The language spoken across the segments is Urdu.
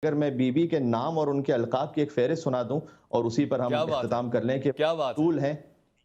اگر میں بی بی کے نام اور ان کے القاب کی ایک فہرست سنا دوں اور اسی پر ہم کیا بات ہے، اختتام کر لیں کہ کیا بات ہے۔ طول ہے،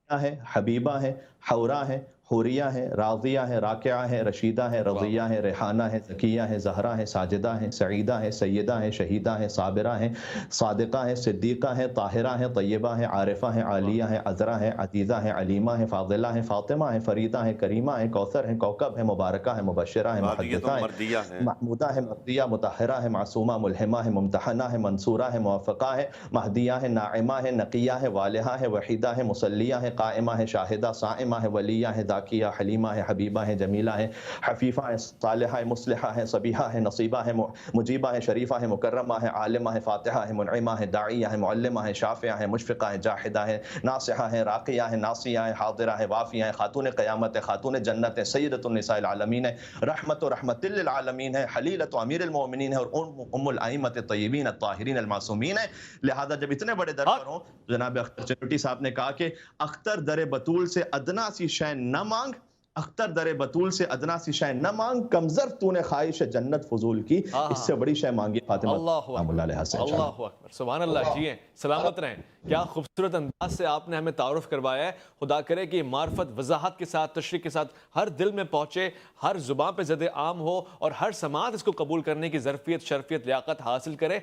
ہے حبیبہ ہے، حورا ہے، حوریہ ہے، راضیہ ہے، راکعہ ہے، رشیدہ ہے، واہ رضیہ واہ، ہے، ریحانہ ہے، زکیہ ہے، زہرا ہے، ساجدہ ہے، سعیدہ ہے، سیدہ ہے، شہیدہ ہے، صابرہ ہے، صادقہ ہے، صدیقہ ہے، طاہرہ ہے، طیبہ ہے، عارفہ ہے، واہ، عالیہ ہے، عذرا ہے، عزیزہ ہے، علیمہ ہے، فاضلہ ہے، فاطمہ ہے، فریدہ ہے، کریمہ ہے، کوثر ہے، کوکب ہے، مبارکہ ہے، مبشرہ ہے، مہدیۃ محدثہ ہے، مردیہ ہے۔ محمودہ ہے، مردیہ، مطہرہ ہے، معصومہ، ملہمہ ہے، ممتحنہ ہے، منصورہ ہے، موفقہ ہے، مہدیہ ہے، ناعمہ ہے، نقیہ ہے، والہہ ہے، وحیدہ ہے، مسلیہ ہے، قائمہ ہے، شاہدہ، صائمہ ہے، ولیہ ہے، ذاکیہ، حلیمہ ہے، حبیبہ ہے، جمیلہ ہے، حفیفہ ہے، صالحہ ہے، مصلحہ ہے، صبیحہ ہے، نصیبہ ہے، مجیبہ ہے، شریفہ ہے، مکرمہ ہے، عالمہ ہے، فاتحہ ہے، منعمہ ہے، داعیہ ہے، معلمہ ہے، شافعہ ہے، مشفقہ ہے، جاحدہ ہے، ناصحہ ہے، راقیہ ہے، ناصیہ ہے، حاضرہ ہے، وافیہ ہے، خاتون قیامت ہے، خاتون جنت ہے، سیدۃ النساء العالمین ہے، رحمت و رحمت للعالمین ہے، حلیلۃ امیر المومنین ہے، اور ام الائمۃ الطیبین الطاہرین المعصومین ہے۔ لہذا جب اتنے بڑے در پر حق ہوں، جناب اختر چنوٹی صاحب نے کہا کہ اختر در بطول سے ادنا سی شے نہ مانگ، اختر در بطول سے ادنا سی شے نہ مانگ، کمزر تو نے خواہش جنت فضول کی، اس سے بڑی شے مانگی فاطمہ اللہ سلام اللہ اکبر، علیہ سے انشاءاللہ۔ اللہ اکبر، سبحان اللہ، جیئیں سلامت رہیں۔ کیا خوبصورت انداز سے آپ نے ہمیں تعارف کروایا ہے۔ خدا کرے کہ معرفت وضاحت کے ساتھ، تشریح کے ساتھ ہر دل میں پہنچے، ہر زبان پہ زد عام ہو، اور ہر سماعت اس کو قبول کرنے کی ظرفیت، شرفیت، لیاقت حاصل کرے۔